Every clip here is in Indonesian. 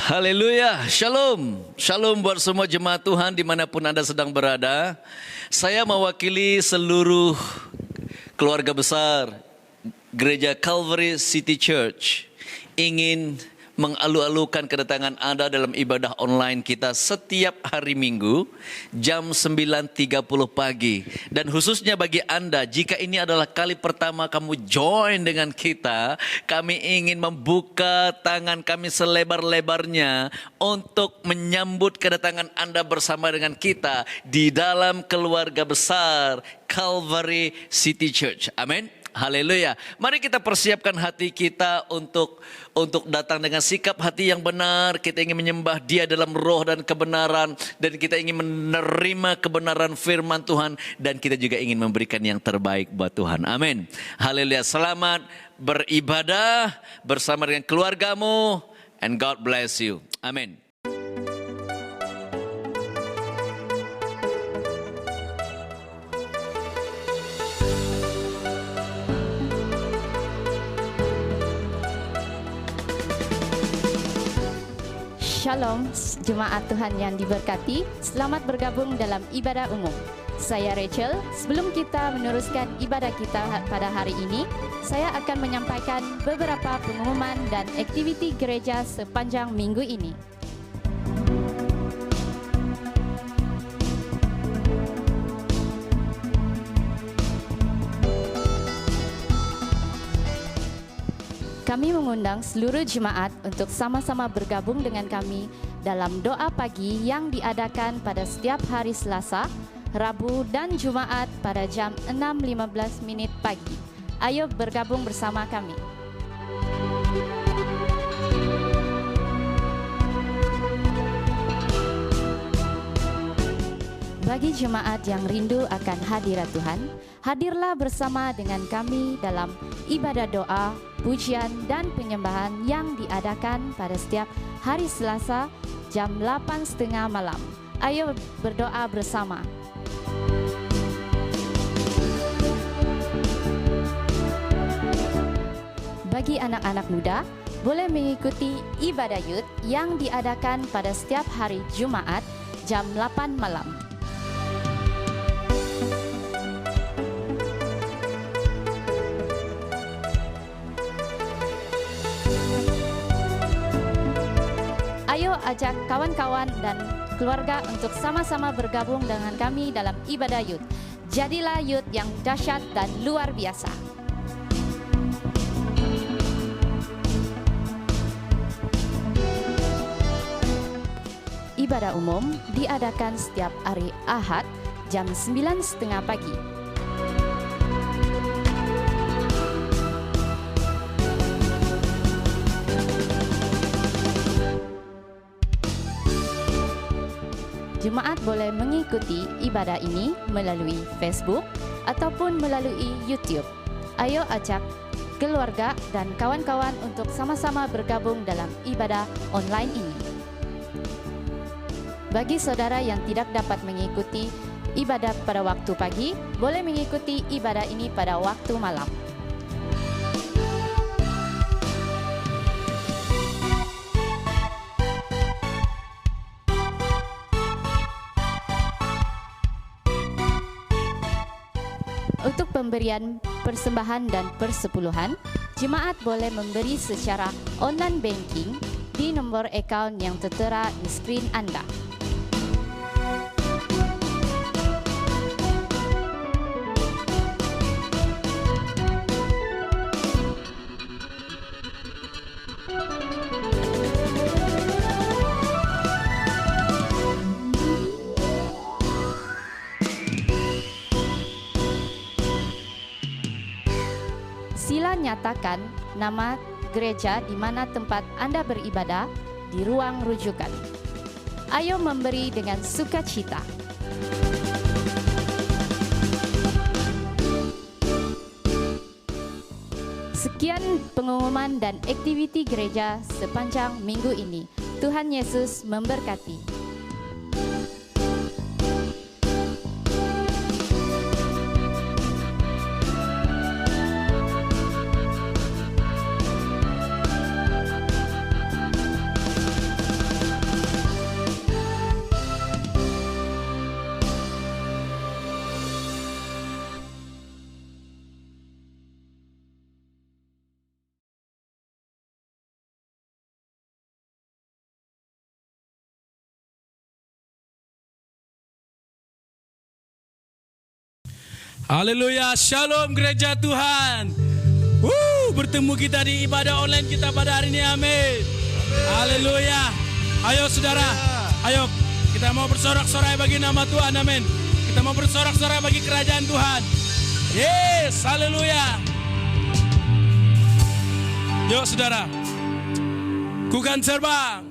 Haleluya, shalom. Shalom buat semua jemaat Tuhan dimanapun Anda sedang berada. Saya mewakili seluruh keluarga besar Gereja Calvary City Church ingin mengalu-alukan kedatangan Anda dalam ibadah online kita setiap hari Minggu jam 9.30 pagi. Dan khususnya bagi Anda, jika ini adalah kali pertama kamu join dengan kita, kami ingin membuka tangan kami selebar-lebarnya untuk menyambut kedatangan Anda bersama dengan kita di dalam keluarga besar Calvary City Church. Amin. Haleluya. Mari kita persiapkan hati kita untuk datang dengan sikap hati yang benar. Kita ingin menyembah Dia dalam roh dan kebenaran, dan kita ingin menerima kebenaran firman Tuhan, dan kita juga ingin memberikan yang terbaik buat Tuhan. Amin. Haleluya. Selamat beribadah bersama dengan keluargamu, and God bless you. Amin. Shalom, jemaat Tuhan yang diberkati. Selamat bergabung dalam ibadah umum. Saya Rachel. Sebelum kita meneruskan ibadah kita pada hari ini, saya akan menyampaikan beberapa pengumuman dan aktiviti gereja sepanjang minggu ini. Kami mengundang seluruh jemaat untuk sama-sama bergabung dengan kami dalam doa pagi yang diadakan pada setiap hari Selasa, Rabu dan Jumaat pada jam 6.15 pagi. Ayo bergabung bersama kami. Bagi jemaat yang rindu akan hadirat Tuhan, hadirlah bersama dengan kami dalam ibadah doa, pujian dan penyembahan yang diadakan pada setiap hari Selasa jam 8.30 malam. Ayo berdoa bersama. Bagi anak-anak muda, boleh mengikuti ibadah youth yang diadakan pada setiap hari Jumaat jam 8 malam. Ayo ajak kawan-kawan dan keluarga untuk sama-sama bergabung dengan kami dalam ibadah youth. Jadilah youth yang dahsyat dan luar biasa. Ibadah umum diadakan setiap hari Ahad jam 9.30 pagi. Jemaat boleh mengikuti ibadah ini melalui Facebook ataupun melalui YouTube. Ayo ajak keluarga dan kawan-kawan untuk sama-sama bergabung dalam ibadah online ini. Bagi saudara yang tidak dapat mengikuti ibadah pada waktu pagi, boleh mengikuti ibadah ini pada waktu malam. Untuk pemberian persembahan dan persepuluhan, jemaat boleh memberi secara online banking di nomor akaun yang tertera di skrin Anda. Sila nyatakan nama gereja di mana tempat Anda beribadah di ruang rujukan. Ayo memberi dengan sukacita. Sekian pengumuman dan aktiviti gereja sepanjang minggu ini. Tuhan Yesus memberkati. Haleluya, shalom gereja Tuhan. Bertemu kita di ibadah online kita pada hari ini, amin. Haleluya. Ayo saudara, ayo kita mau bersorak-sorai bagi nama Tuhan, amin. Kita mau bersorak-sorai bagi kerajaan Tuhan. Yes, haleluya. Yuk saudara, ku kan terbang.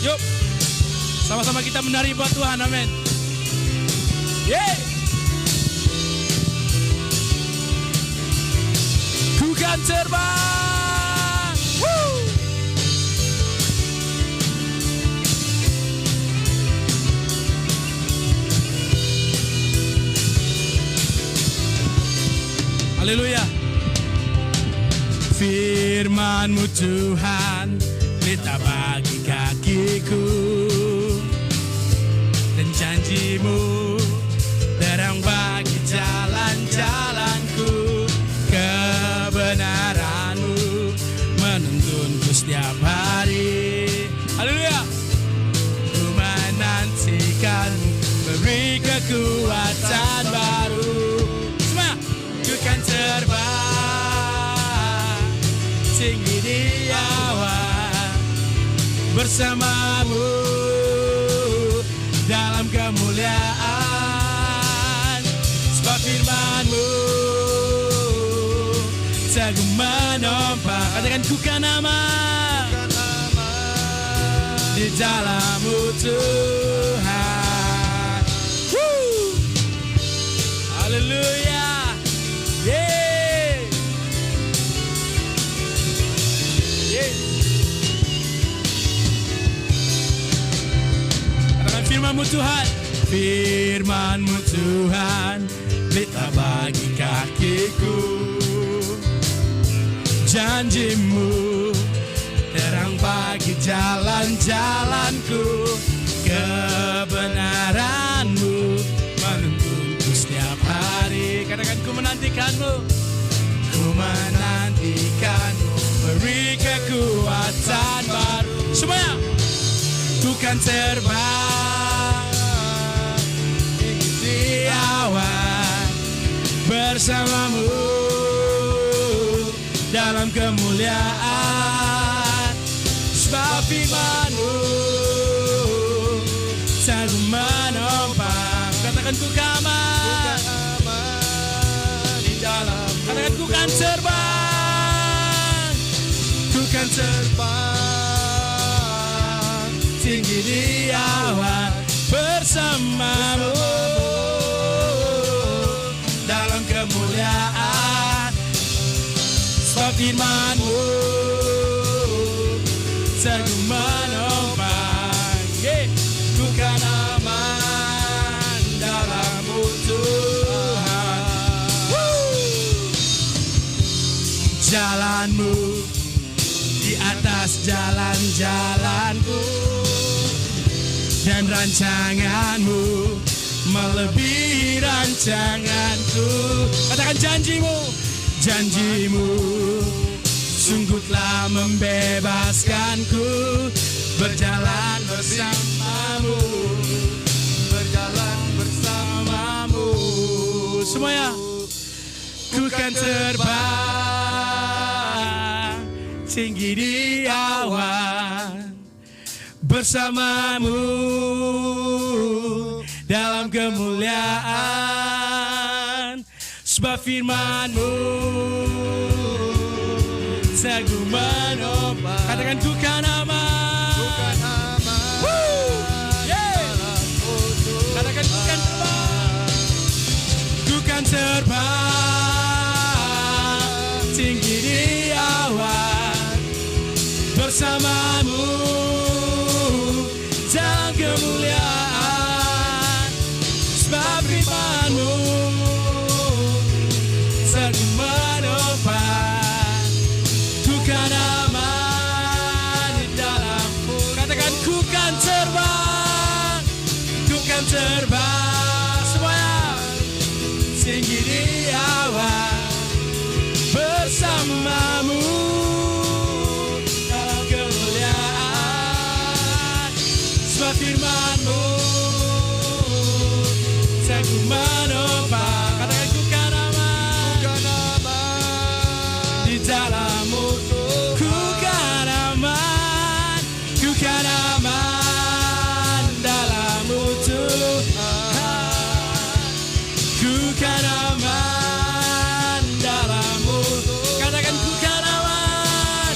Yuk, sama-sama kita menari buat Tuhan, amin. Yeah. Ku kan terbang. Haleluya. Firman-Mu Tuhan, pelita bagi kakiku, dan janji-Mu terang bagi jalan-jalanku. Kebenaran-Mu menuntunku setiap hari. Haleluya. Ku menantikan-Mu, beri kekuatan baru. Semua, ku kan terbang tinggi di awan bersama-Mu dalam kemuliaan. Sebab firman-Mu teguh menopang. Katakan ku kan aman di dalam-Mu Tuhan. Haleluya. Yeah. Yeah. Katakan firman-Mu Tuhan. Firman-Mu Tuhan, pelita bagi kakiku. Janji-Mu terang bagi jalan-jalanku. Kebenaran-Mu menuntunku setiap hari. Katakan ku menantikan-Mu. Ku menantikan-Mu, beri kekuatan baru. Semuanya, ku kan terbang di awan bersama-Mu dalam kemuliaan. Sebab firman-Mu teguh menopang. Katakan ku kan aman di dalam. Katakan ku kan terbang. Ku kan terbang tinggi di awan bersama-Mu dalam kemuliaan. Sebab firman-Mu teguh menopang. Ku kan aman dalam-Mu Tuhan. Jalan-Mu di atas jalan-jalanku, dan rancangan-Mu melebihi rancanganku. Katakan janji-Mu. Janji-Mu sungguh telah membebaskanku. Berjalan bersama-Mu, berjalan bersama-Mu. Semuanya, ku kan terbang tinggi di awan bersama-Mu dalam kemuliaan. Sebab firman-Mu teguh menopang. Katakan ku kan aman. Ku kan aman. Katakan ku kan terbang. Ku kan terbang tinggi di awan bersama-Mu dalam kemuliaan. Sebab firman-Mu teguh menopang. Ku kan aman di dalam-Mu. Katakan ku kan terbang. Ku kan terbang. Semuanya tinggi di awan bersama-Mu dalam kemuliaan. Sebab firman-Mu menopang. Katakan ku kan aman di dalam-Mu. Ku kan aman, ku kan aman dalam-Mu Tuhan. Ku kan aman dalam-Mu. Katakan ku kan aman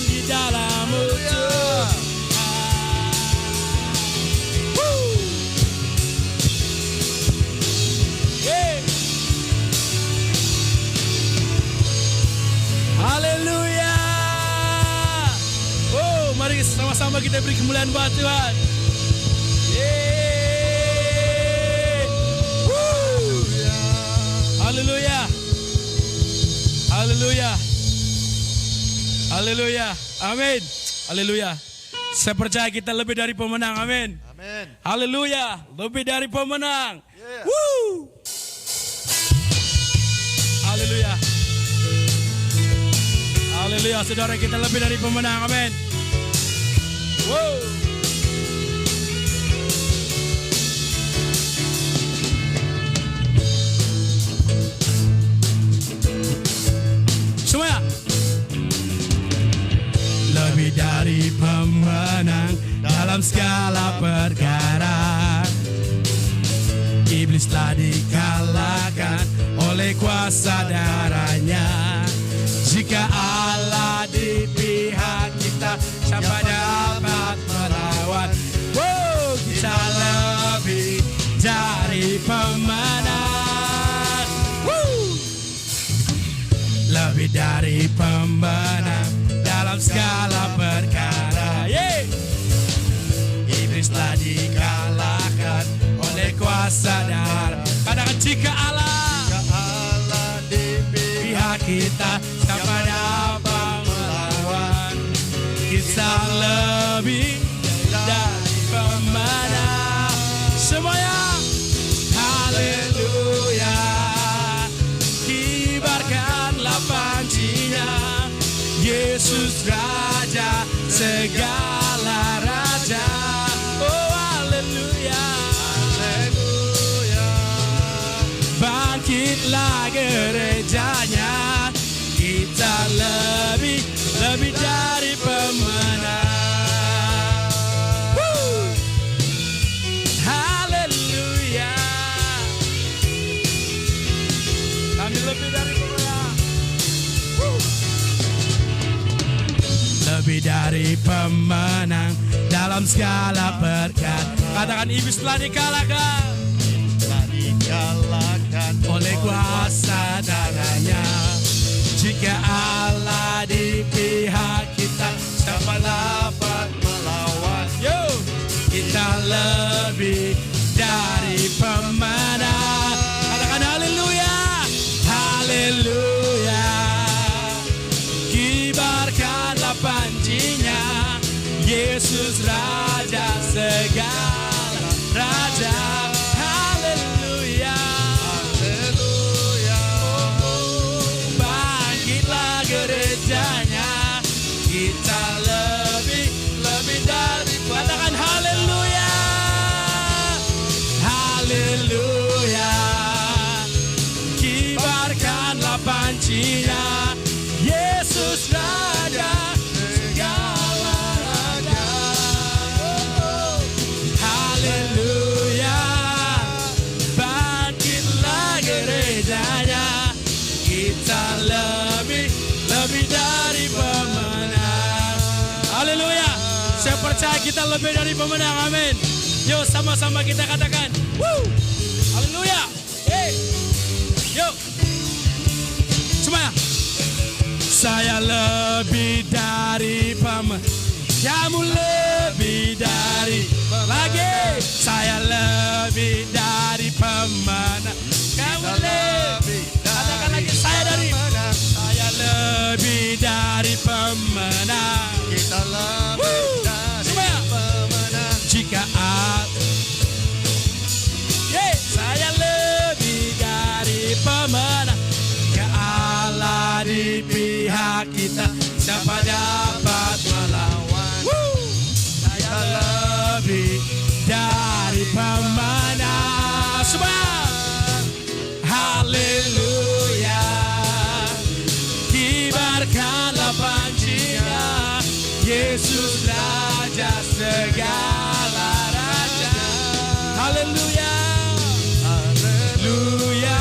di dalam-Mu Tuhan. Yeah. Haleluya. Oh, mari sama-sama kita beri kemuliaan buat Tuhan. Yeay. Woo. Haleluya. Haleluya. Haleluya. Amin. Haleluya. Saya percaya kita lebih dari pemenang. Amin. Amin. Haleluya. Lebih dari pemenang. Yeah. Woo. Haleluya. Haleluya, saudara, kita lebih dari pemenang. Amin. Wow. Semua. Lebih dari pemenang dalam segala perkara. Iblis telah dikalahkan oleh kuasa darahnya. Jika Allah di pihak kita, siapa dapat melawan? Wow, kita lebih dari pemenang. Woo. Lebih dari pemenang dalam segala perkara. Yeah. Iblis telah dikalahkan oleh kuasa darah. Katakan jika Allah di pihak kita, siapa dapat melawan? Kita lebih dari pemenang. Semuanya, haleluya. Kibarkanlah pancinya, Yesus Raja segala raja. Oh haleluya, haleluya. Bangkitlah gerejanya, kita lebih dari pemenang. Woo. Haleluya. Kami lebih dari pemenang. Woo. Lebih dari pemenang dalam segala perkara. Katakan iblis telah dikalahkan. Dikalahkan Oleh kuasa darahnya. Jika Allah di pihak kita, siapa dapat melawan? Yo, kita lebih dari pemenang. Katakan haleluya, haleluya. Kibarkanlah pancinya, Yesus Raja segala raja. Haleluya, haleluya. bangkitlah gerejanya, kita lebih dari. Katakan haleluya, haleluya. Kibarkanlah pancinya, Yesus Raja segala raja. Oh, haleluya. Bangkitlah gerejanya, kita lebih dari pemenang. Haleluya. Saya percaya kita lebih dari pemenang. Amin. Yuk sama-sama kita katakan. Woo. Haleluya. Hey. Yuk. Semuanya. Saya lebih dari pemenang. Kamu lebih dari lagi. Saya lebih dari pemenang. Kamu lebih. Katakan lagi, saya lebih dari pemenang. Kita lebih Woo. dari Semuanya. pemenang. Jika saya lebih dari pemenang. Jika Allah di pihak kita, siapa dapat melawan? Woo. Saya lebih dari pemenang. kibarkanlah pancinya, Yesus Raja segala raja. Haleluya, haleluya.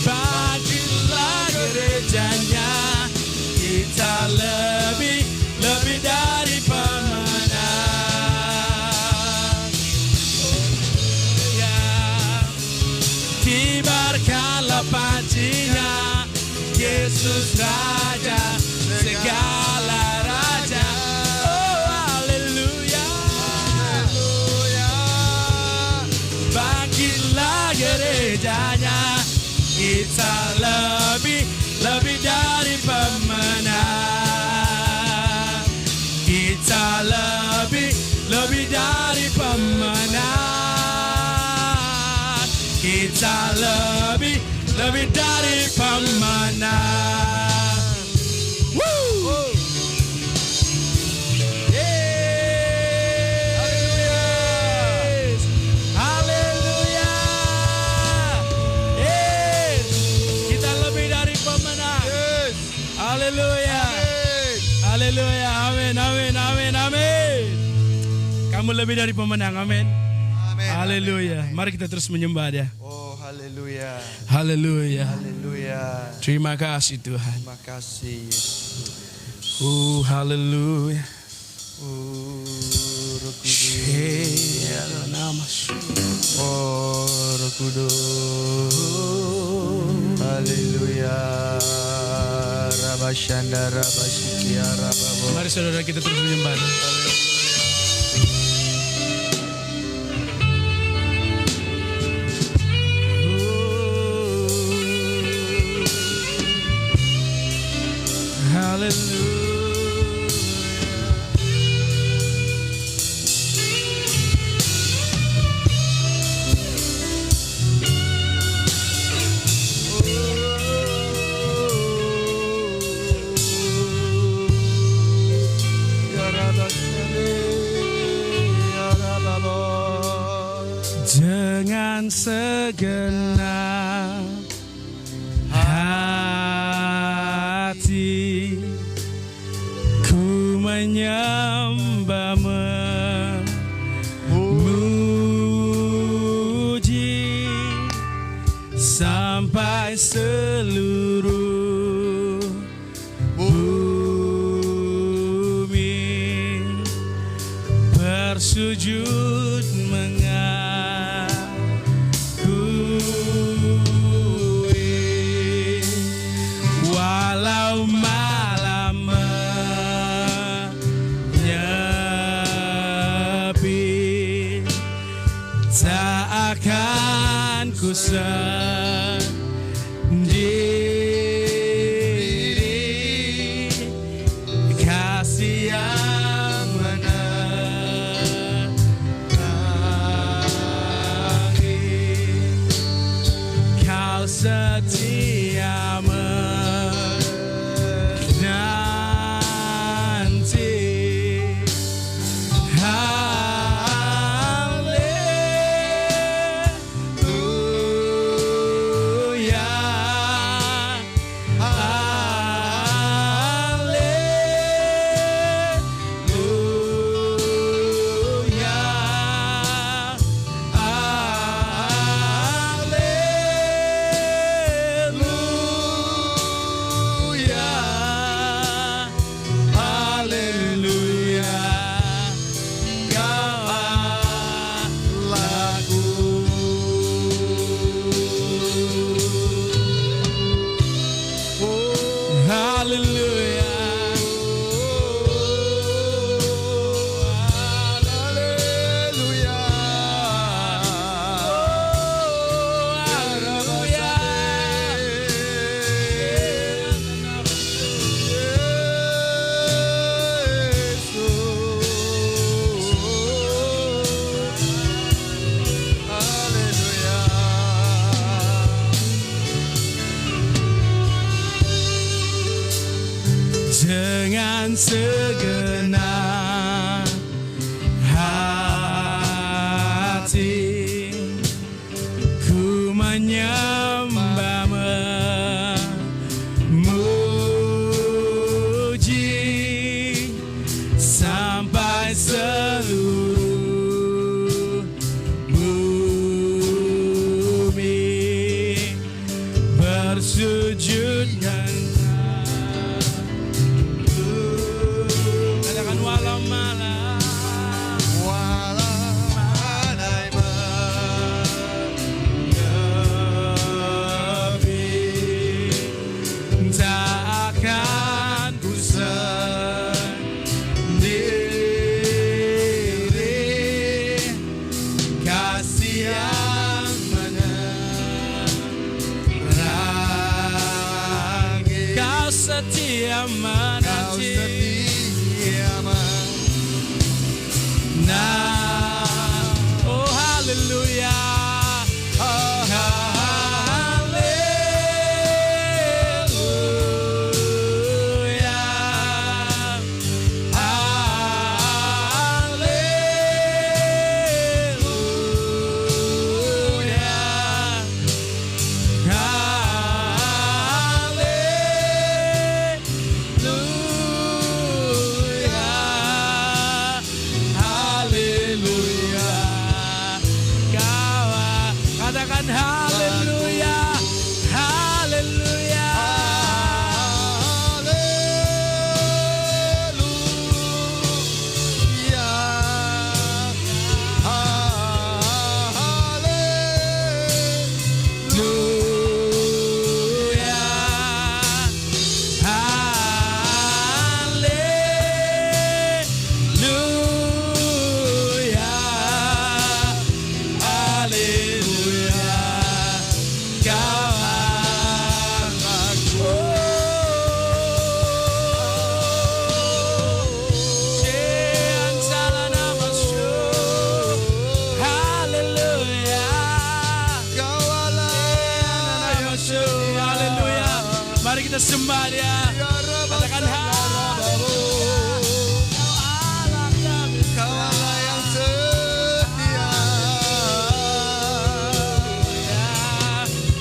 Bangkitlah gerejanya, kita lebih dari pemenang. Ya, kibarkanlah pancinya, Yesus Raja segala raja. Oh haleluya, haleluya. Bangkitlah gerejanya, kita lebih dari pemenang. Kita lebih dari pemenang. Kita lebih dari pemenang. Woo! Yes. Haleluya. Yes. Kita lebih dari pemenang. Yes. Haleluya. Haleluya. Amin, amin, amin, amin. Kamu lebih dari pemenang. Amin. Amin. Haleluya. Amin. Mari kita terus menyembah dia. Oh, haleluya. Haleluya. Haleluya. Terima kasih Tuhan. Terima kasih Yesus. Haleluya. Roh Kudus. Oh, Roh Kudus. Haleluya. Rabashanda Rabashikia Rababo. Mari saudara kita terus menyembah. Dengan segenap hati ku menyembah, memuji sampai seluruh bumi bersujud mengakui, walau malam menyepi, tak akan ku sendiri. Kasih yang menerangi, Kau setia menanti. Haleluya, haleluya, haleluya, haleluya. Kau Allahku. Haleluya. Haleluya. Haleluya. Dengan segenap hati ku menyembah, memuji setia Kau menanti. setia Nah, oh haleluya. Katakan haleluya, haleluya. Mari kita sembah Dia. Katakan Kau Allah yang setia,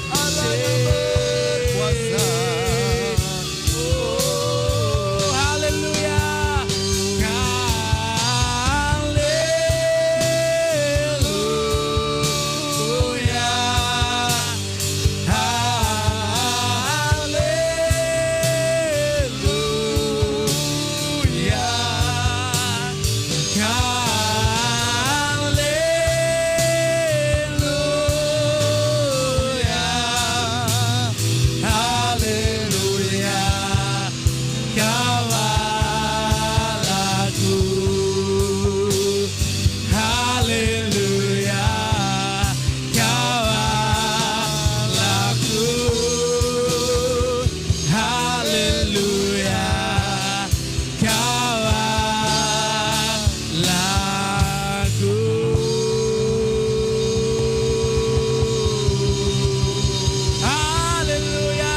Allah yang berkuasa. haleluya.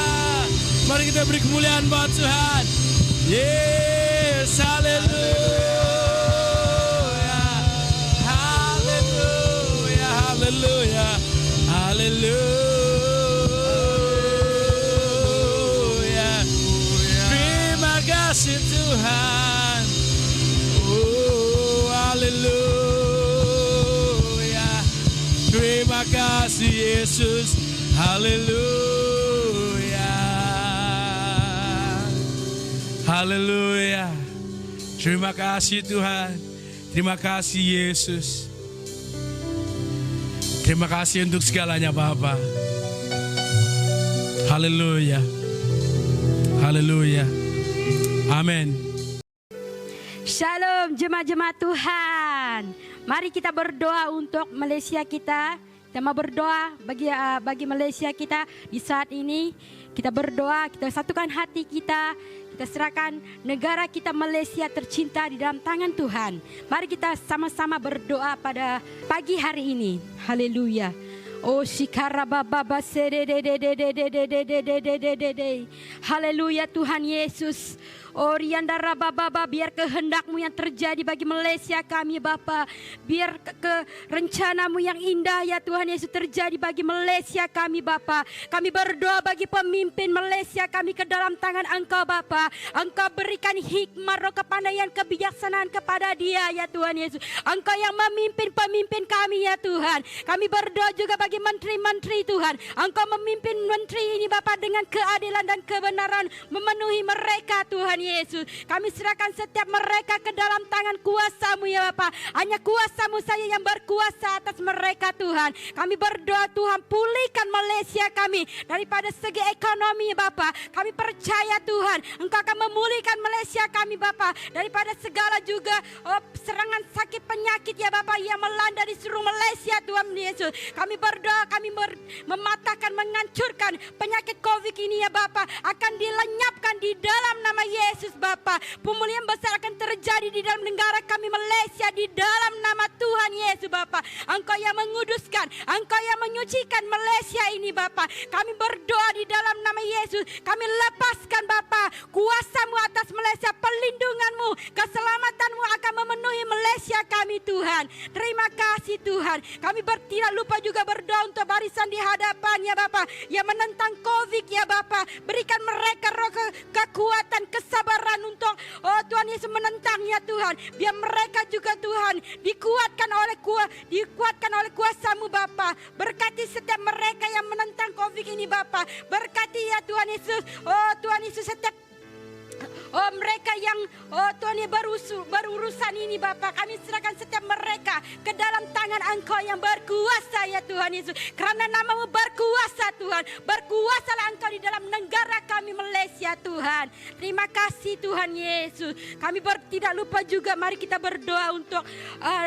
Mari kita beri kemuliaan buat Tuhan. Yes, haleluya. Haleluya, haleluya. Haleluya. Terima kasih Tuhan. Oh, haleluya. Terima kasih Yesus. Haleluya. Haleluya. Terima kasih Tuhan. Terima kasih Yesus. Terima kasih untuk segalanya Bapa. Haleluya. Haleluya. Amin. Shalom jemaat-jemaat Tuhan. Mari kita berdoa untuk Malaysia kita. Kita mau berdoa bagi Malaysia kita di saat ini. Kita berdoa, kita satukan hati kita. Kita serahkan negara kita Malaysia tercinta di dalam tangan Tuhan. Mari kita sama-sama berdoa pada pagi hari ini. Haleluya. Oh shikara baba sere de de de de de de de de de de de de. Haleluya Tuhan Yesus. Oh riandara baba, biar kehendak-Mu yang terjadi bagi Malaysia kami Bapa. Biar rencana-Mu yang indah ya Tuhan Yesus terjadi bagi Malaysia kami Bapa. Kami berdoa bagi pemimpin Malaysia kami ke dalam tangan Engkau Bapa. Engkau berikan hikmat, roh kepandaian, kebijaksanaan kepada dia ya Tuhan Yesus. Engkau yang memimpin pemimpin kami ya Tuhan. Kami berdoa juga bagi menteri-menteri Tuhan. Engkau memimpin menteri ini Bapa dengan keadilan dan kebenaran, memenuhi mereka Tuhan Yesus. Kami serahkan setiap mereka ke dalam tangan kuasa-Mu ya Bapa. Hanya kuasa-Mu saja yang berkuasa atas mereka Tuhan. Kami berdoa Tuhan, pulihkan Malaysia kami daripada segi ekonomi ya Bapa. Kami percaya Tuhan, Engkau akan memulihkan Malaysia kami Bapa daripada segala juga serangan sakit penyakit ya Bapa yang melanda di seluruh Malaysia Tuhan Yesus. Kami berdoa berdoa, kami mematahkan, menghancurkan penyakit COVID ini ya Bapa, akan dilenyapkan di dalam nama Yesus Bapa. Pemulihan besar akan terjadi di dalam negara kami Malaysia di dalam nama Tuhan Yesus Bapa. Engkau yang menguduskan, Engkau yang menyucikan Malaysia ini Bapa. Kami berdoa di dalam nama Yesus, kami lepaskan Bapa kuasa-Mu atas Malaysia, perlindungan-Mu, keselamatan-Mu akan memenuhi Malaysia kami Tuhan. Terima kasih Tuhan. Kami tidak lupa juga berdoa untuk barisan di hadapan ya Bapa yang menentang COVID ya Bapa. Berikan mereka roh kekuatan, kesabaran untuk Tuhan Yesus menentang ya Tuhan. Biar mereka juga Tuhan dikuatkan oleh kuasa-Mu Bapa. Berkati setiap mereka yang menentang COVID ini Bapa. Berkati ya Tuhan Yesus. Tuhan Yesus setiap mereka yang Tuhan yang berurusan ini Bapa, kami serahkan setiap mereka ke dalam tangan Engkau yang berkuasa ya Tuhan Yesus. Karena nama-Mu berkuasa Tuhan. Berkuasalah Engkau di dalam negara kami Malaysia Tuhan. Terima kasih Tuhan Yesus. Kami tidak lupa juga, mari kita berdoa untuk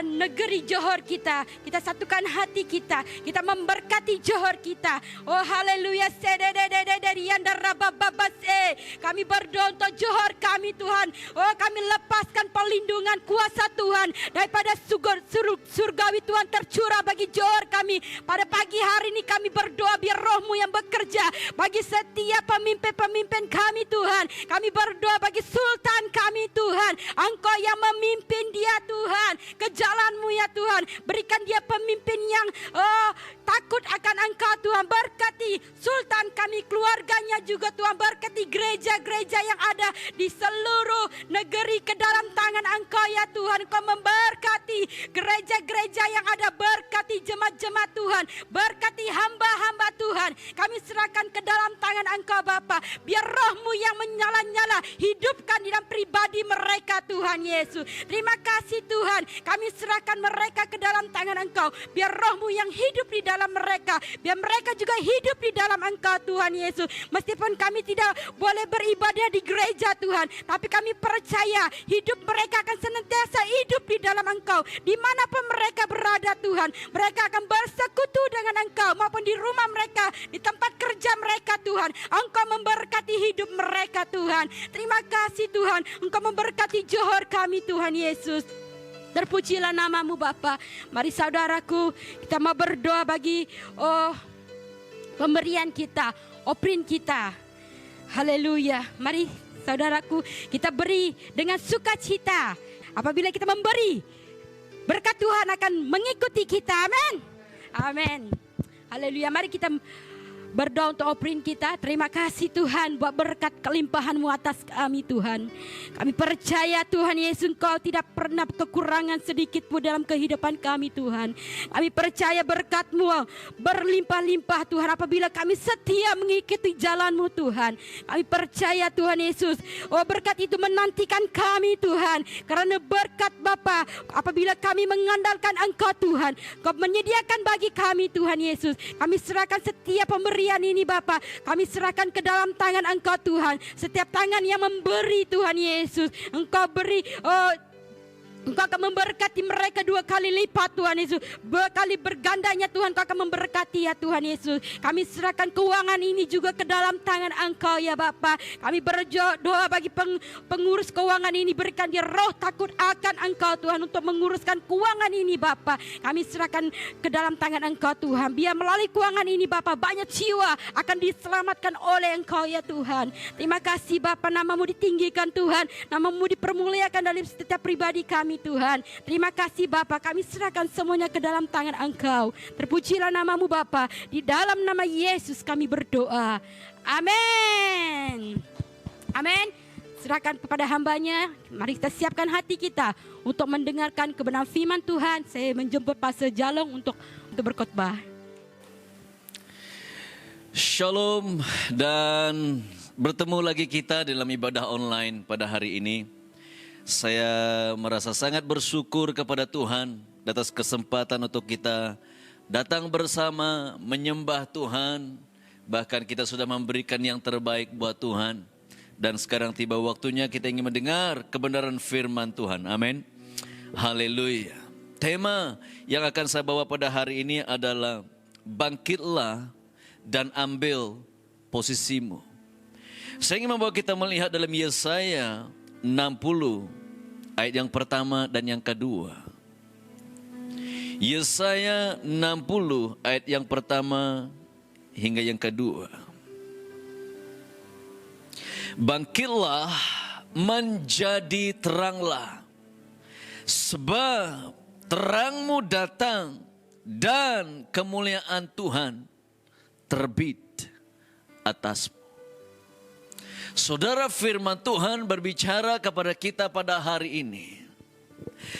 negeri Johor kita. Kita satukan hati kita. Kita memberkati Johor kita. Oh haleluya. Kami berdoa untuk Johor kami Tuhan. Oh kami lepaskan perlindungan kuasa Tuhan daripada surgawi Tuhan tercurah bagi Johor kami. Pada pagi hari ini kami berdoa biar roh-Mu yang bekerja bagi setiap pemimpin-pemimpin kami Tuhan. Kami berdoa bagi sultan kami Tuhan. Engkau yang memimpin dia Tuhan ke jalan-Mu ya Tuhan. Berikan dia pemimpin yang takut akan Engkau Tuhan. Berkati sultan kami, keluarganya juga Tuhan. Berkati gereja-gereja yang ada di seluruh negeri ke dalam tangan Engkau ya Tuhan. Engkau memberkati gereja-gereja yang ada. Berkati jemaat-jemaat Tuhan. Berkati hamba-hamba Tuhan. Kami serahkan ke dalam tangan Engkau Bapa. Biar roh-Mu yang menyala-nyala hidupkan di dalam pribadi mereka Tuhan Yesus. Terima kasih Tuhan. Kami serahkan mereka ke dalam tangan Engkau. Biar roh-Mu yang hidup di dalam mereka. Biar mereka juga hidup di dalam Engkau Tuhan Yesus. Meskipun kami tidak boleh beribadah di gereja Tuhan, tapi kami percaya hidup mereka akan senantiasa hidup di dalam Engkau. Dimanapun mereka berada Tuhan, mereka akan bersekutu dengan Engkau. Maupun di rumah mereka, di tempat kerja mereka Tuhan, Engkau memberkati hidup mereka Tuhan. Terima kasih Tuhan, Engkau memberkati Johor kami Tuhan Yesus. Terpujilah nama-Mu Bapa. Mari saudaraku, kita mau berdoa bagi pemberian kita, offering kita. Haleluya. Mari saudaraku, kita beri dengan sukacita. Apabila kita memberi, berkat Tuhan akan mengikuti kita. Amin. Amin. Haleluya. Mari kita berdoa untuk offering kita. Terima kasih Tuhan buat berkat kelimpahan-Mu atas kami Tuhan. Kami percaya Tuhan Yesus, Engkau tidak pernah kekurangan sedikit pun dalam kehidupan kami Tuhan. Kami percaya berkat-Mu berlimpah-limpah Tuhan apabila kami setia mengikuti jalan-Mu Tuhan. Kami percaya Tuhan Yesus, berkat itu menantikan kami Tuhan. Karena berkat Bapa, apabila kami mengandalkan Engkau Tuhan, Engkau menyediakan bagi kami Tuhan Yesus. Kami serahkan setiap pemberian ini Bapa, kami serahkan ke dalam tangan Engkau Tuhan. Setiap tangan yang memberi Tuhan Yesus, Engkau beri, Engkau akan memberkati mereka 2 kali lipat Tuhan Yesus. 2 kali bergandanya Tuhan, Engkau akan memberkati ya Tuhan Yesus. Kami serahkan keuangan ini juga ke dalam tangan Engkau ya Bapa. Kami berdoa bagi pengurus keuangan ini, berikan dia roh takut akan Engkau Tuhan untuk menguruskan keuangan ini Bapa. Kami serahkan ke dalam tangan Engkau Tuhan. Biar melalui keuangan ini Bapa, banyak jiwa akan diselamatkan oleh Engkau ya Tuhan. Terima kasih Bapa, nama-Mu ditinggikan Tuhan. Nama-Mu dipermuliakan dalam setiap pribadi kami Tuhan. Terima kasih Bapa, kami serahkan semuanya ke dalam tangan Engkau. Terpujilah nama-Mu Bapa. Di dalam nama Yesus kami berdoa. Amin. Amin. Serahkan kepada hamba-Nya. Mari kita siapkan hati kita untuk mendengarkan kebenaran firman Tuhan. Saya menjemput Pastor Jalong untuk berkhotbah. Shalom dan bertemu lagi kita dalam ibadah online pada hari ini. Saya merasa sangat bersyukur kepada Tuhan atas kesempatan untuk kita datang bersama menyembah Tuhan. Bahkan kita sudah memberikan yang terbaik buat Tuhan. Dan sekarang tiba waktunya kita ingin mendengar kebenaran firman Tuhan. Amin. Haleluya. Tema yang akan saya bawa pada hari ini adalah bangkitlah dan ambil posisimu. Saya ingin membawa kita melihat dalam Yesaya 60 ayat yang pertama dan yang kedua. Yesaya 60 ayat yang pertama hingga yang kedua. Bangkitlah, menjadi teranglah, sebab terangmu datang dan kemuliaan Tuhan terbit atasmu. Saudara, firman Tuhan berbicara kepada kita pada hari ini.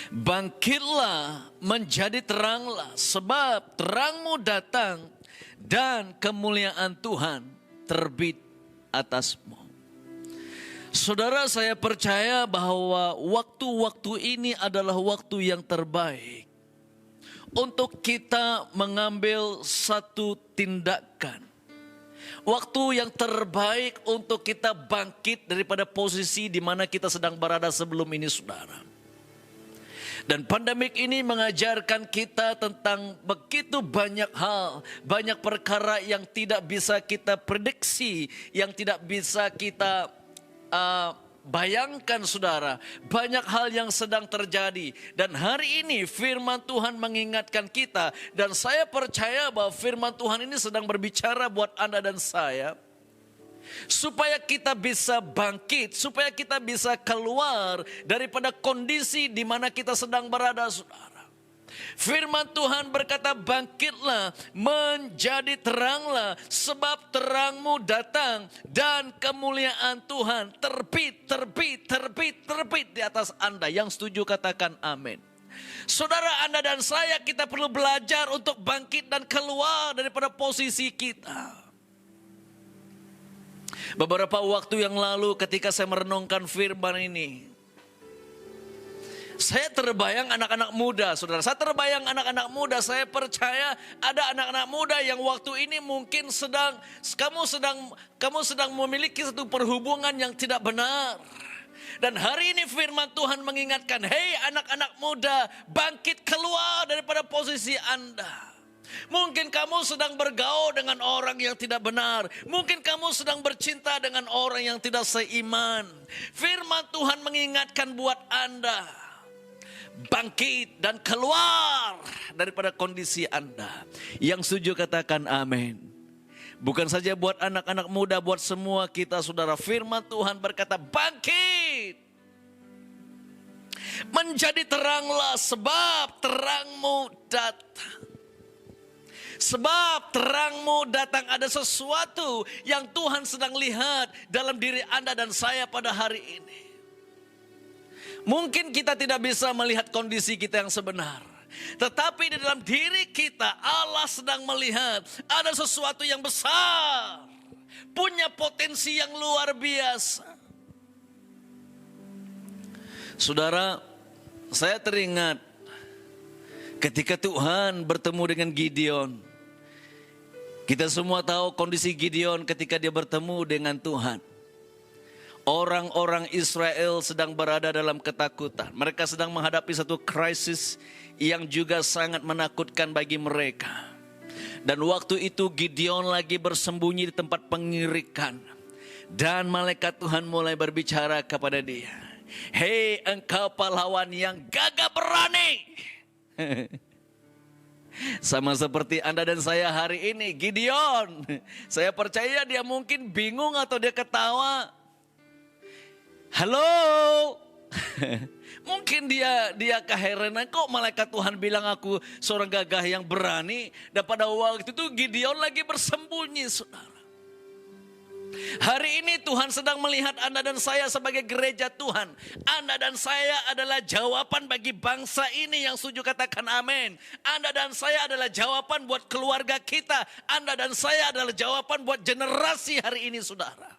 Bangkitlah, menjadi teranglah, sebab terangmu datang dan kemuliaan Tuhan terbit atasmu. Saudara, saya percaya bahwa waktu-waktu ini adalah waktu yang terbaik untuk kita mengambil satu tindakan. Waktu yang terbaik untuk kita bangkit daripada posisi di mana kita sedang berada sebelum ini, saudara. Dan pandemik ini mengajarkan kita tentang begitu banyak hal, banyak perkara yang tidak bisa kita prediksi, yang tidak bisa kita bayangkan, saudara. Banyak hal yang sedang terjadi. Dan hari ini firman Tuhan mengingatkan kita. Dan saya percaya bahwa firman Tuhan ini sedang berbicara buat Anda dan saya, supaya kita bisa bangkit, supaya kita bisa keluar daripada kondisi di mana kita sedang berada, saudara. Firman Tuhan berkata, bangkitlah, menjadi teranglah, sebab terangmu datang dan kemuliaan Tuhan terbit di atas Anda. Yang setuju katakan amin. Saudara, Anda dan saya, kita perlu belajar untuk bangkit dan keluar daripada posisi kita. Beberapa waktu yang lalu ketika saya merenungkan firman ini, saya terbayang anak-anak muda, saudara. Saya terbayang anak-anak muda. Saya percaya ada anak-anak muda yang waktu ini mungkin kamu sedang memiliki satu perhubungan yang tidak benar. Dan hari ini firman Tuhan mengingatkan, hei anak-anak muda, bangkit keluar daripada posisi Anda. Mungkin kamu sedang bergaul dengan orang yang tidak benar. Mungkin kamu sedang bercinta dengan orang yang tidak seiman. Firman Tuhan mengingatkan buat Anda, bangkit dan keluar daripada kondisi Anda. Yang setuju katakan amin. Bukan saja buat anak-anak muda, buat semua kita, saudara. Firman Tuhan berkata, bangkit, menjadi teranglah, sebab terangmu datang. Sebab terangmu datang. Ada sesuatu yang Tuhan sedang lihat dalam diri Anda dan saya pada hari ini. Mungkin kita tidak bisa melihat kondisi kita yang sebenar, tetapi di dalam diri kita Allah sedang melihat ada sesuatu yang besar, punya potensi yang luar biasa. Saudara, saya teringat ketika Tuhan bertemu dengan Gideon. Kita semua tahu kondisi Gideon ketika dia bertemu dengan Tuhan. Orang-orang Israel sedang berada dalam ketakutan. Mereka sedang menghadapi satu krisis yang juga sangat menakutkan bagi mereka. Dan waktu itu Gideon lagi bersembunyi di tempat pengirikan. Dan malaikat Tuhan mulai berbicara kepada dia. Hei engkau pahlawan yang gagah berani. Sama seperti Anda dan saya hari ini, Gideon. Saya percaya dia mungkin bingung atau dia ketawa. Halo, mungkin dia keherenan, kok malaikat Tuhan bilang aku seorang gagah yang berani. Dan pada waktu itu Gideon lagi bersembunyi, saudara. Hari ini Tuhan sedang melihat Anda dan saya sebagai gereja Tuhan. Anda dan saya adalah jawaban bagi bangsa ini. Yang setuju katakan amin. Anda dan saya adalah jawaban buat keluarga kita. Anda dan saya adalah jawaban buat generasi hari ini, saudara.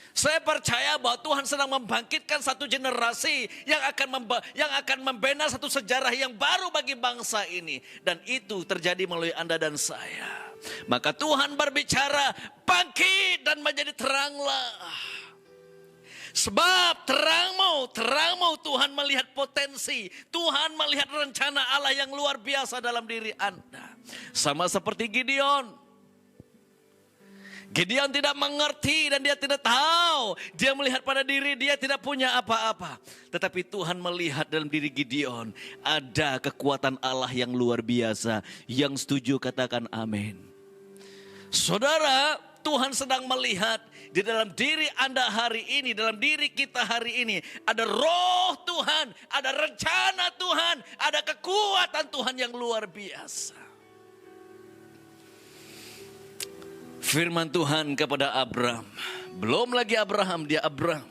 Saya percaya bahwa Tuhan sedang membangkitkan satu generasi yang akan membina satu sejarah yang baru bagi bangsa ini. Dan itu terjadi melalui Anda dan saya. Maka Tuhan berbicara, bangkit dan menjadi teranglah. Sebab terangmu Tuhan melihat potensi. Tuhan melihat rencana Allah yang luar biasa dalam diri Anda. Sama seperti Gideon. Gideon tidak mengerti dan dia tidak tahu. Dia melihat pada diri dia tidak punya apa-apa. Tetapi Tuhan melihat dalam diri Gideon ada kekuatan Allah yang luar biasa. Yang setuju katakan amin. Saudara, Tuhan sedang melihat di dalam diri Anda hari ini, dalam diri kita hari ini, ada roh Tuhan, ada rencana Tuhan, ada kekuatan Tuhan yang luar biasa. Firman Tuhan kepada Abram, belum lagi Abraham, dia Abram.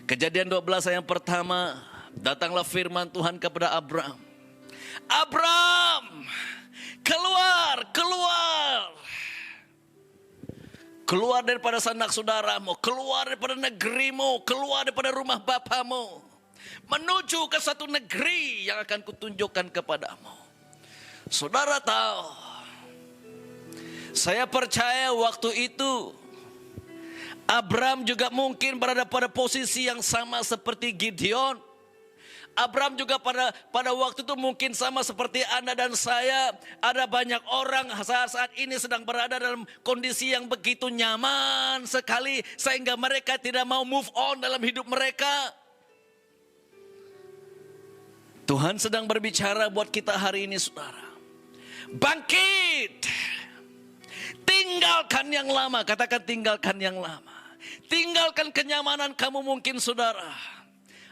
Kejadian 12 ayat yang pertama, datanglah firman Tuhan kepada Abram. Abram, keluar, keluar. Keluar daripada sanak saudaramu, keluar daripada negerimu, keluar daripada rumah bapamu. Menuju ke satu negeri yang akan kutunjukkan kepadamu. Saudara tahu, saya percaya waktu itu Abram juga mungkin berada pada posisi yang sama seperti Gideon. Abram juga pada waktu itu mungkin sama seperti Anda dan saya. Ada banyak orang saat ini sedang berada dalam kondisi yang begitu nyaman sekali sehingga mereka tidak mau move on dalam hidup mereka. Tuhan sedang berbicara buat kita hari ini, saudara. Bangkit! Tinggalkan yang lama, katakan tinggalkan yang lama. Tinggalkan kenyamanan kamu mungkin, saudara.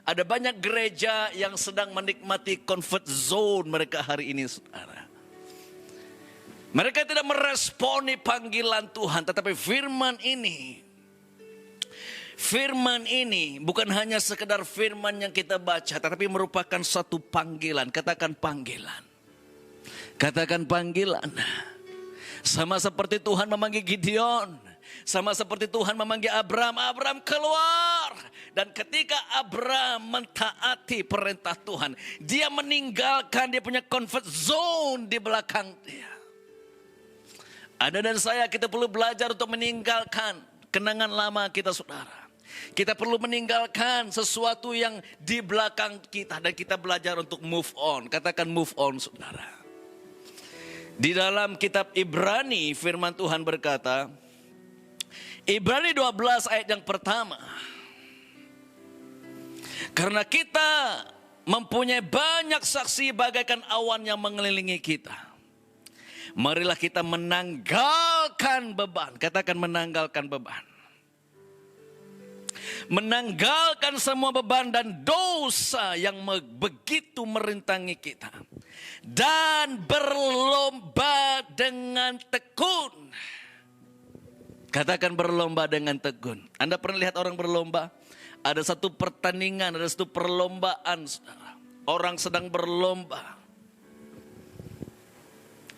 Ada banyak gereja yang sedang menikmati comfort zone mereka hari ini, saudara. Mereka tidak meresponi panggilan Tuhan, tetapi firman ini bukan hanya sekedar firman yang kita baca, tetapi merupakan satu panggilan. Katakan panggilan. Katakan panggilan. Sama seperti Tuhan memanggil Gideon. Sama seperti Tuhan memanggil Abram. Abram keluar. Dan ketika Abram mentaati perintah Tuhan, dia meninggalkan dia punya comfort zone di belakang dia. Anda dan saya, kita perlu belajar untuk meninggalkan kenangan lama kita, saudara. Kita perlu meninggalkan sesuatu yang di belakang kita. Dan kita belajar untuk move on. Katakan move on, saudara. Di dalam kitab Ibrani, firman Tuhan berkata, Ibrani 12 ayat yang pertama. Karena kita mempunyai banyak saksi bagaikan awan yang mengelilingi kita. Marilah kita menanggalkan beban. Katakan menanggalkan beban. Menanggalkan semua beban dan dosa yang begitu merintangi kita. Dan berlomba dengan tekun. Katakan berlomba dengan tekun. Anda pernah lihat orang berlomba? Ada satu pertandingan, ada satu perlombaan, saudara. Orang sedang berlomba.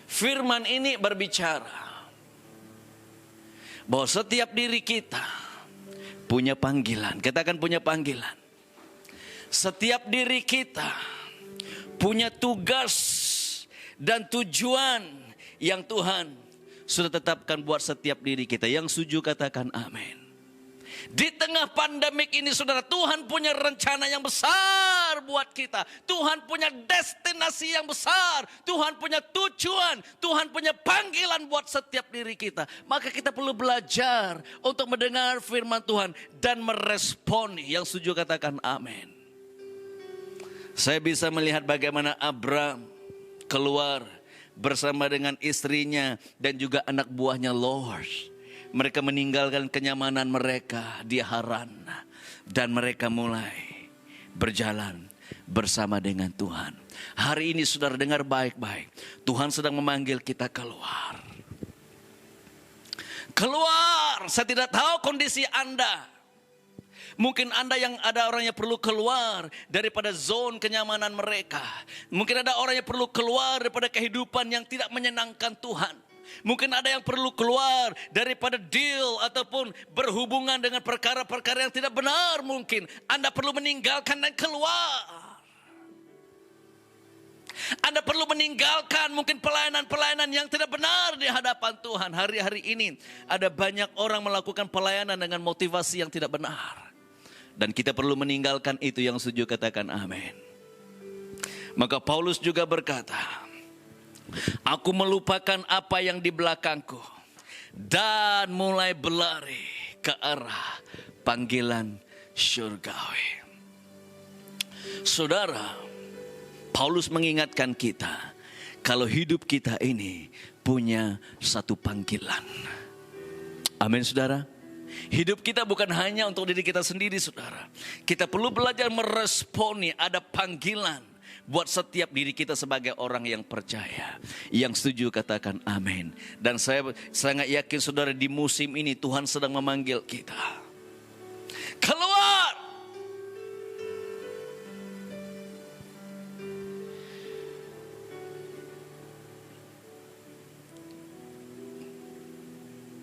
Firman ini berbicara bahwa setiap diri kita punya panggilan. Katakan punya panggilan. Setiap diri kita punya tugas dan tujuan yang Tuhan sudah tetapkan buat setiap diri kita. Yang setuju katakan amin. Di tengah pandemik ini, saudara, Tuhan punya rencana yang besar buat kita. Tuhan punya destinasi yang besar. Tuhan punya tujuan. Tuhan punya panggilan buat setiap diri kita. Maka kita perlu belajar untuk mendengar firman Tuhan dan meresponi. Yang setuju katakan amin. Saya bisa melihat bagaimana Abram keluar bersama dengan istrinya dan juga anak buahnya Lot. Mereka meninggalkan kenyamanan mereka di Haran. Dan mereka mulai berjalan bersama dengan Tuhan. Hari ini saudara dengar baik-baik. Tuhan sedang memanggil kita keluar. Keluar. Saya tidak tahu kondisi Anda. Mungkin Anda yang ada orang yang perlu keluar daripada zone kenyamanan mereka. Mungkin ada orang yang perlu keluar daripada kehidupan yang tidak menyenangkan Tuhan. Mungkin ada yang perlu keluar daripada deal ataupun berhubungan dengan perkara-perkara yang tidak benar mungkin. Anda perlu meninggalkan dan keluar. Anda perlu meninggalkan mungkin pelayanan-pelayanan yang tidak benar di hadapan Tuhan. Hari-hari ini ada banyak orang melakukan pelayanan dengan motivasi yang tidak benar. Dan kita perlu meninggalkan itu. Yang setuju katakan amin. Maka Paulus juga berkata, Aku melupakan apa yang di belakangku dan mulai berlari ke arah panggilan syurgawi. Saudara, Paulus mengingatkan kita kalau hidup kita ini punya satu panggilan. Amin, saudara. Hidup kita bukan hanya untuk diri kita sendiri, saudara. Kita perlu belajar meresponi ada panggilan buat setiap diri kita sebagai orang yang percaya. Yang setuju katakan amin. Dan saya sangat yakin saudara, di musim ini Tuhan sedang memanggil kita. Keluar!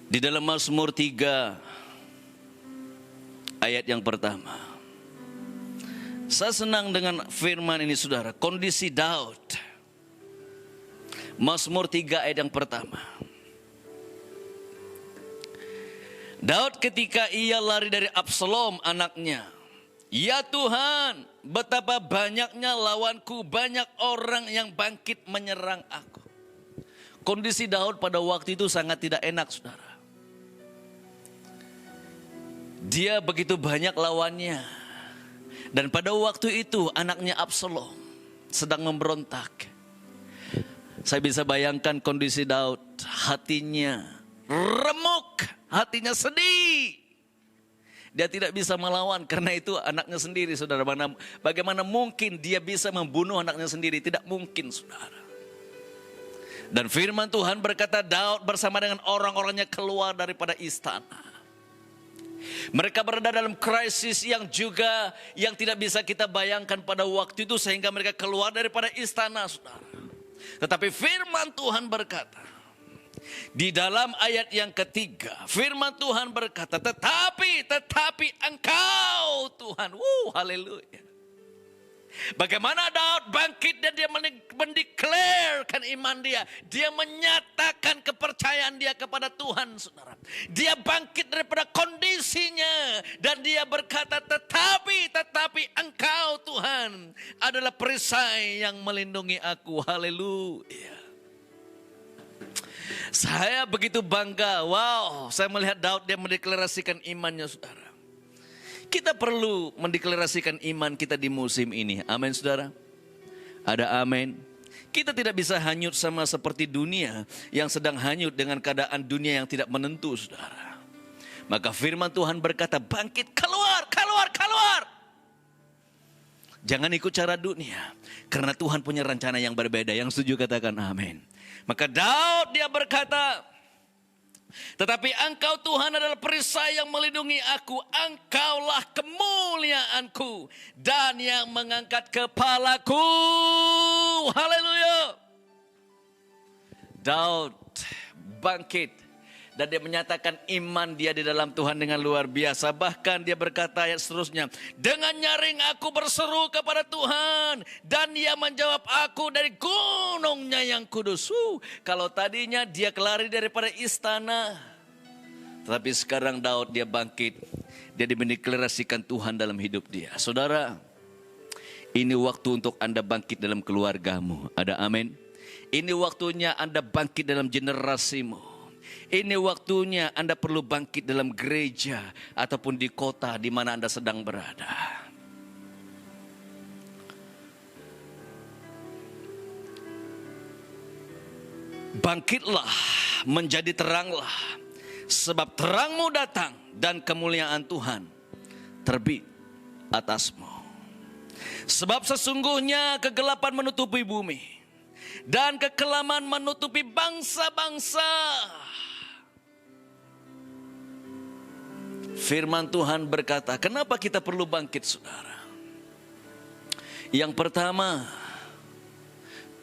Di dalam Mazmur 3 ayat yang pertama. Saya senang dengan firman ini, saudara. Kondisi Daud. Mazmur 3 ayat yang pertama. Daud ketika ia lari dari Absalom anaknya. Ya Tuhan, betapa banyaknya lawanku, banyak orang yang bangkit menyerang aku. Kondisi Daud pada waktu itu sangat tidak enak, saudara. Dia begitu banyak lawannya. Dan pada waktu itu anaknya Absalom sedang memberontak. Saya bisa bayangkan kondisi Daud, hatinya remuk, hatinya sedih. Dia tidak bisa melawan karena itu anaknya sendiri, saudara. Bagaimana mungkin dia bisa membunuh anaknya sendiri? Tidak mungkin, saudara. Dan firman Tuhan berkata Daud bersama dengan orang-orangnya keluar daripada istana. Mereka berada dalam krisis yang tidak bisa kita bayangkan pada waktu itu, sehingga mereka keluar daripada istana, saudara. Tetapi firman Tuhan berkata di dalam ayat yang ketiga, firman Tuhan berkata, tetapi engkau Tuhan, haleluya. Bagaimana Daud bangkit dan dia mendeklarasikan iman dia. Dia menyatakan kepercayaan dia kepada Tuhan, saudara. Dia bangkit daripada kondisinya dan dia berkata, tetapi engkau Tuhan adalah perisai yang melindungi aku. Haleluya. Saya begitu bangga. Wow, saya melihat Daud dia mendeklarasikan imannya, saudara. Kita perlu mendeklarasikan iman kita di musim ini. Amin, saudara. Ada amin. Kita tidak bisa hanyut sama seperti dunia yang sedang hanyut dengan keadaan dunia yang tidak menentu, saudara. Maka firman Tuhan berkata, bangkit, keluar. Jangan ikut cara dunia. Karena Tuhan punya rencana yang berbeda. Yang setuju katakan amin. Maka Daud dia berkata, tetapi engkau Tuhan adalah perisai yang melindungi aku. Engkaulah kemuliaanku dan yang mengangkat kepalaku. Haleluya. Daud bangkit dan dia menyatakan iman dia di dalam Tuhan dengan luar biasa. Bahkan dia berkata ayat seterusnya, dengan nyaring aku berseru kepada Tuhan dan dia menjawab aku dari gunungnya yang kudus. Kalau tadinya dia kelari daripada istana, tetapi sekarang Daud dia bangkit. Dia mendeklarasikan Tuhan dalam hidup dia. Saudara, ini waktu untuk Anda bangkit dalam keluargamu. Ada amin? Ini waktunya Anda bangkit dalam generasimu. Ini waktunya Anda perlu bangkit dalam gereja ataupun di kota di mana Anda sedang berada. Bangkitlah, menjadi teranglah, sebab terangmu datang dan kemuliaan Tuhan terbit atasmu. Sebab sesungguhnya kegelapan menutupi bumi dan kekelaman menutupi bangsa-bangsa. Firman Tuhan berkata, kenapa kita perlu bangkit, saudara? Yang pertama,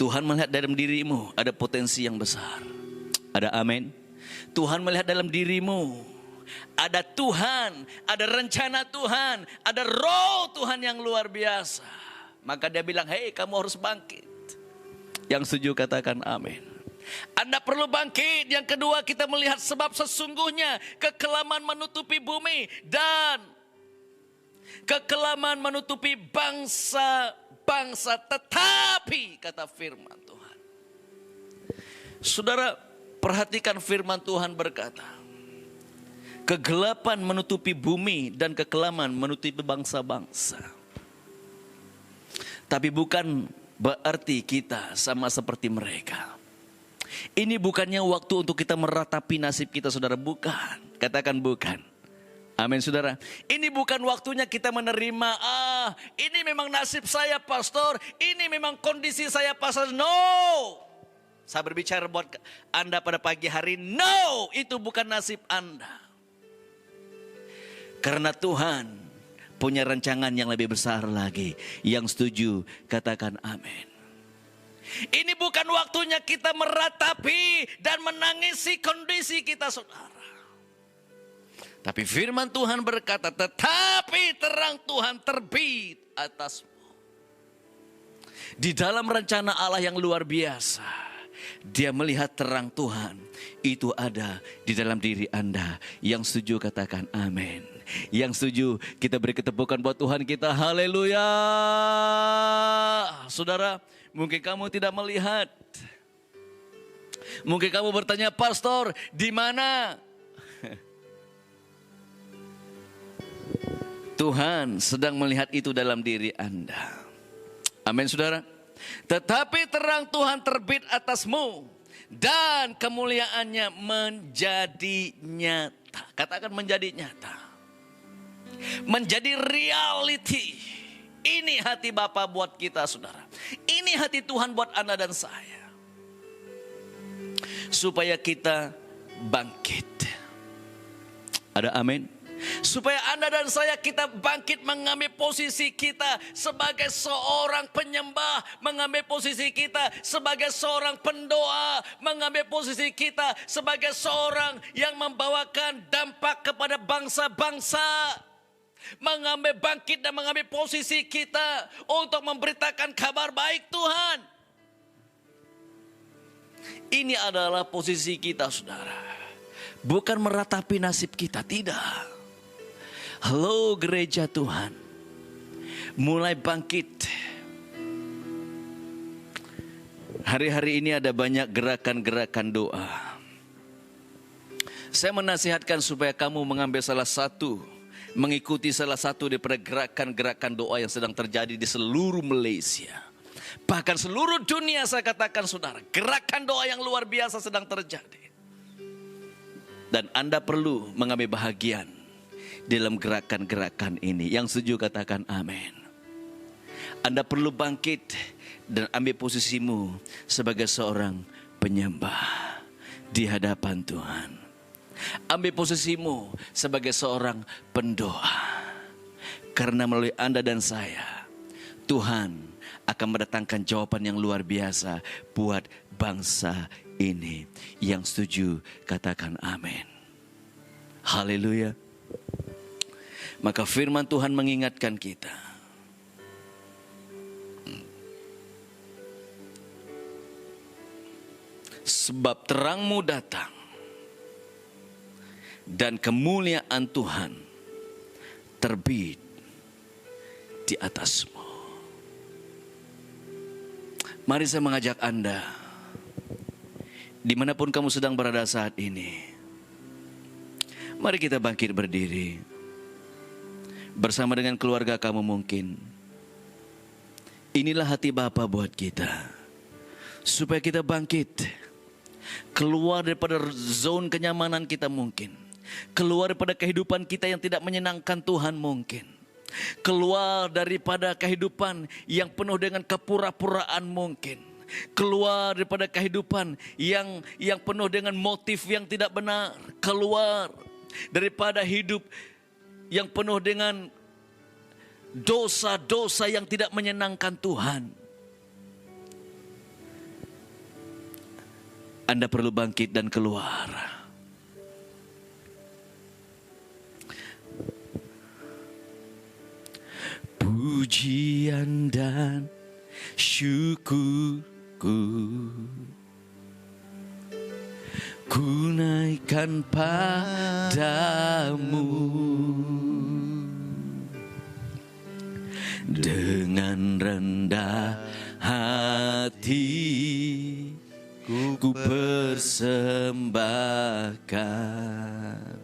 Tuhan melihat dalam dirimu ada potensi yang besar. Ada amin? Tuhan melihat dalam dirimu ada Tuhan, ada rencana Tuhan, ada roh Tuhan yang luar biasa. Maka dia bilang, hei kamu harus bangkit. Yang setuju katakan amin. Anda perlu bangkit. Yang kedua, kita melihat sebab sesungguhnya kekelaman menutupi bumi dan kekelaman menutupi bangsa-bangsa. Tetapi, kata firman Tuhan, Saudara, perhatikan firman Tuhan berkata, kegelapan menutupi bumi dan kekelaman menutupi bangsa-bangsa. Tapi bukan berarti kita sama seperti mereka. Ini bukannya waktu untuk kita meratapi nasib kita, saudara. Bukan. Katakan bukan. Amin, saudara. Ini bukan waktunya kita menerima, ini memang nasib saya, pastor. Ini memang kondisi saya, pastor. No. Saya berbicara buat Anda pada pagi hari. No, itu bukan nasib Anda. Karena Tuhan punya rancangan yang lebih besar lagi. Yang setuju, katakan amin. Ini bukan waktunya kita meratapi dan menangisi kondisi kita, saudara. Tapi firman Tuhan berkata, tetapi terang Tuhan terbit atasmu. Di dalam rencana Allah yang luar biasa, dia melihat terang Tuhan itu ada di dalam diri Anda. Yang setuju katakan amin. Yang setuju kita beri ketepukan buat Tuhan kita. Haleluya. Saudara, mungkin kamu tidak melihat. Mungkin kamu bertanya, pastor, di mana? Tuhan sedang melihat itu dalam diri Anda. Amin, saudara. Tetapi terang Tuhan terbit atasmu dan kemuliaannya menjadi nyata. Katakan menjadi nyata. Menjadi reality. Ini hati Bapa buat kita, saudara. Ini hati Tuhan buat Anda dan saya. Supaya kita bangkit. Ada amin? Supaya Anda dan saya kita bangkit mengambil posisi kita sebagai seorang penyembah, mengambil posisi kita sebagai seorang pendoa, mengambil posisi kita sebagai seorang yang membawakan dampak kepada bangsa-bangsa. Mengambil bangkit dan mengambil posisi kita untuk memberitakan kabar baik Tuhan. Ini adalah posisi kita, saudara. Bukan meratapi nasib kita, tidak. Halo gereja Tuhan, mulai bangkit. Hari-hari ini ada banyak gerakan-gerakan doa. Saya menasihatkan supaya kamu mengambil salah satu, mengikuti salah satu daripada gerakan-gerakan doa yang sedang terjadi di seluruh Malaysia. Bahkan seluruh dunia, saya katakan saudara, gerakan doa yang luar biasa sedang terjadi. Dan Anda perlu mengambil bahagian dalam gerakan-gerakan ini. Yang setuju katakan amin. Anda perlu bangkit dan ambil posisimu sebagai seorang penyembah di hadapan Tuhan. Ambil posisimu sebagai seorang pendoa. Karena melalui Anda dan saya, Tuhan akan mendatangkan jawaban yang luar biasa buat bangsa ini. Yang setuju katakan amin. Haleluya. Maka firman Tuhan mengingatkan kita. Sebab terangmu datang dan kemuliaan Tuhan terbit di atasmu. Mari saya mengajak Anda, dimanapun kamu sedang berada saat ini, mari kita bangkit berdiri. Bersama dengan keluarga kamu mungkin. Inilah hati Bapa buat kita. Supaya kita bangkit. Keluar daripada zone kenyamanan kita mungkin. Keluar daripada kehidupan kita yang tidak menyenangkan Tuhan mungkin. Keluar daripada kehidupan yang penuh dengan kepura-puraan mungkin. Keluar daripada kehidupan yang penuh dengan motif yang tidak benar. Keluar daripada hidup yang penuh dengan dosa-dosa yang tidak menyenangkan Tuhan. Anda perlu bangkit dan keluar. Pujian dan syukurku ku naikkan padamu dengan rendah hati ku persembahkan.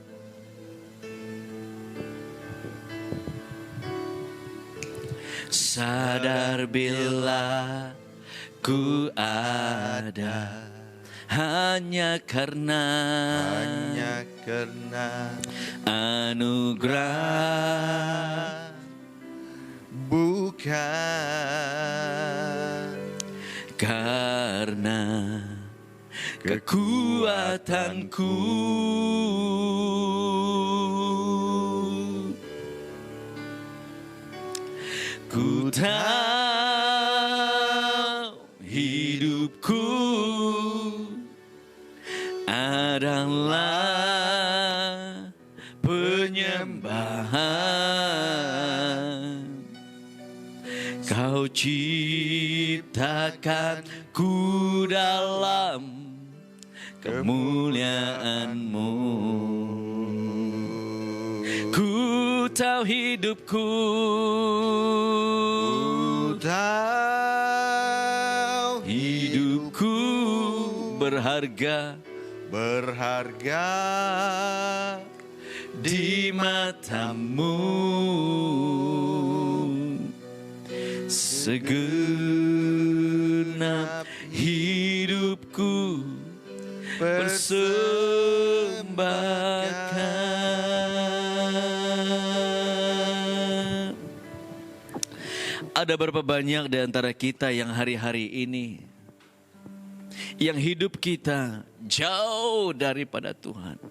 Sadar bila ku ada hanya karena anugerah, bukan karena kekuatanku. Ku tahu hidupku adalah penyembahan. Kau ciptakan ku dalam kemuliaan-Mu. Ku tahu hidupku berharga di mata-Mu. Segenap hidupku persembahkan. Ada berapa banyak di antara kita yang hari-hari ini yang hidup kita jauh daripada Tuhan.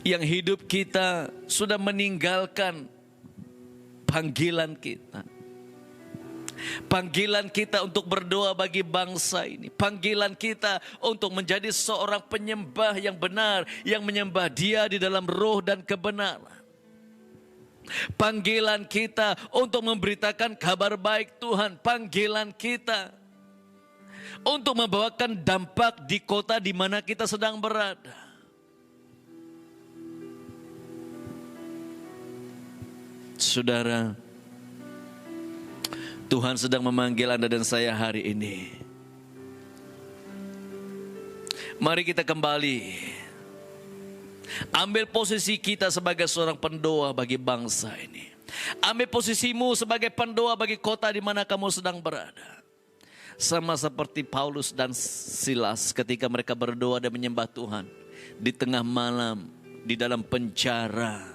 Yang hidup kita sudah meninggalkan panggilan kita. Panggilan kita untuk berdoa bagi bangsa ini. Panggilan kita untuk menjadi seorang penyembah yang benar, yang menyembah Dia di dalam roh dan kebenaran. Panggilan kita untuk memberitakan kabar baik Tuhan. Panggilan kita untuk membawakan dampak di kota di mana kita sedang berada. Saudara, Tuhan sedang memanggil Anda dan saya hari ini. Mari kita kembali ambil posisi kita sebagai seorang pendoa bagi bangsa ini. Ambil posisimu sebagai pendoa bagi kota di mana kamu sedang berada. Sama seperti Paulus dan Silas ketika mereka berdoa dan menyembah Tuhan. Di tengah malam, di dalam penjara,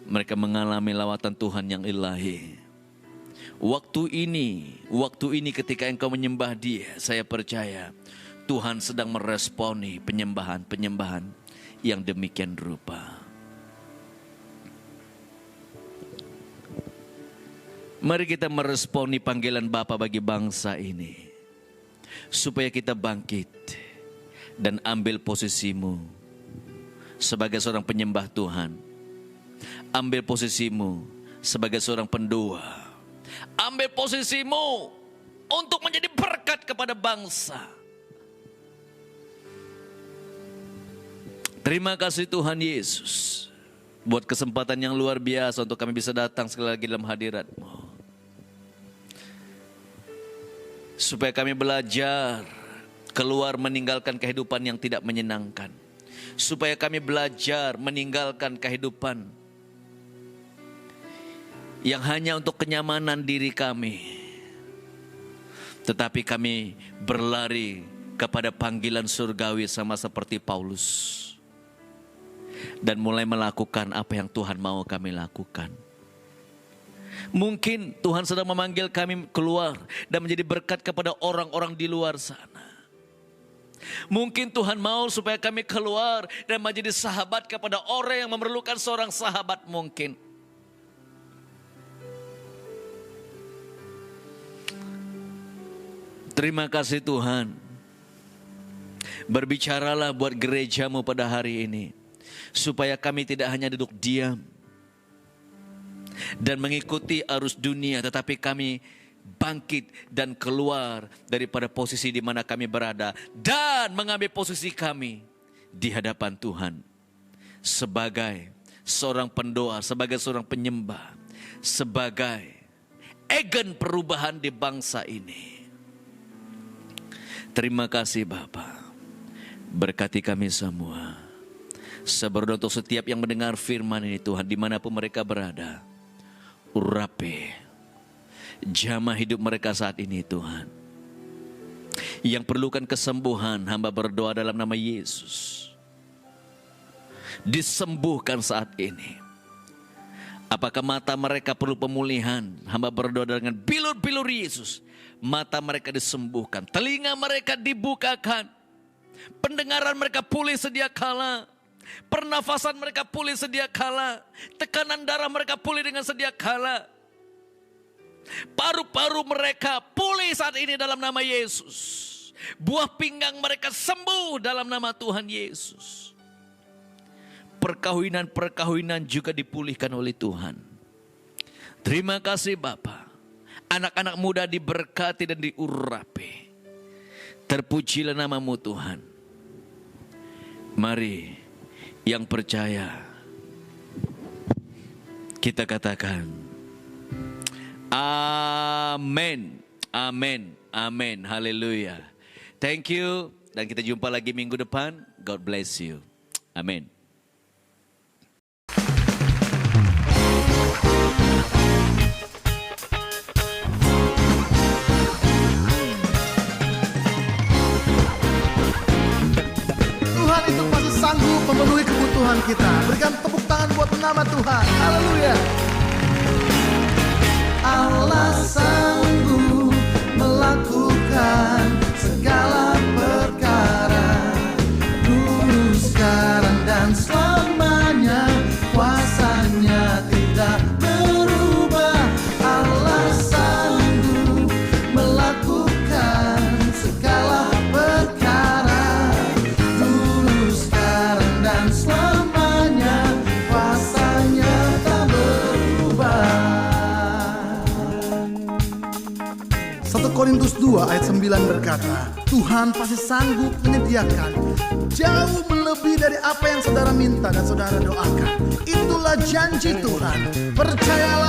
mereka mengalami lawatan Tuhan yang ilahi. Waktu ini ketika engkau menyembah Dia, saya percaya Tuhan sedang meresponi penyembahan yang demikian rupa. Mari kita meresponi panggilan Bapa bagi bangsa ini. Supaya kita bangkit dan ambil posisimu sebagai seorang penyembah Tuhan. Ambil posisimu sebagai seorang pendoa. Ambil posisimu untuk menjadi berkat kepada bangsa. Terima kasih Tuhan Yesus buat kesempatan yang luar biasa untuk kami bisa datang sekali lagi dalam hadirat-Mu. Supaya kami belajar keluar meninggalkan kehidupan yang tidak menyenangkan. Supaya kami belajar meninggalkan kehidupan yang hanya untuk kenyamanan diri kami. Tetapi kami berlari kepada panggilan surgawi sama seperti Paulus. Dan mulai melakukan apa yang Tuhan mau kami lakukan. Mungkin Tuhan sedang memanggil kami keluar dan menjadi berkat kepada orang-orang di luar sana. Mungkin Tuhan mau supaya kami keluar dan menjadi sahabat kepada orang yang memerlukan seorang sahabat mungkin. Terima kasih Tuhan. Berbicaralah buat gereja-Mu pada hari ini. Supaya kami tidak hanya duduk diam dan mengikuti arus dunia, tetapi kami bangkit dan keluar daripada posisi di mana kami berada dan mengambil posisi kami di hadapan Tuhan sebagai seorang pendoa, sebagai seorang penyembah, sebagai agen perubahan di bangsa ini. Terima kasih Bapa. Berkati kami semua. Saya berdoa untuk setiap yang mendengar firman ini Tuhan, dimanapun mereka berada. Urapi, jamah hidup mereka saat ini Tuhan. Yang perlukan kesembuhan, hamba berdoa dalam nama Yesus. Disembuhkan saat ini. Apakah mata mereka perlu pemulihan? Hamba berdoa dengan bilur-bilur Yesus. Mata mereka disembuhkan, telinga mereka dibukakan, pendengaran mereka pulih sedia kala, pernafasan mereka pulih sedia kala, tekanan darah mereka pulih dengan sedia kala. Paru-paru mereka pulih saat ini dalam nama Yesus. Buah pinggang mereka sembuh dalam nama Tuhan Yesus. Perkawinan-perkawinan juga dipulihkan oleh Tuhan. Terima kasih Bapa. Anak-anak muda diberkati dan diurapi. Terpujilah namamu Tuhan. Mari yang percaya kita katakan amin, amin, amin, haleluya. Thank you, dan kita jumpa lagi minggu depan. God bless you. Amin. Tuhan itu pasti sanggup memenuhi kebutuhan kita. Berikan tepuk tangan buat nama Tuhan. Haleluya. Allah sanggup melakukan segala perkara, dulu, sekarang, dan selamanya. Kuasanya tidak berubah. Allah sanggup melakukan segala perkara, dulu, sekarang, dan selamanya. Kuasanya tak berubah. 1 Korintus 2 ayat 9 berkata, Tuhan pasti sanggup menyediakan jauh melebihi dari apa yang saudara minta dan saudara doakan. Itulah janji Tuhan. Percayalah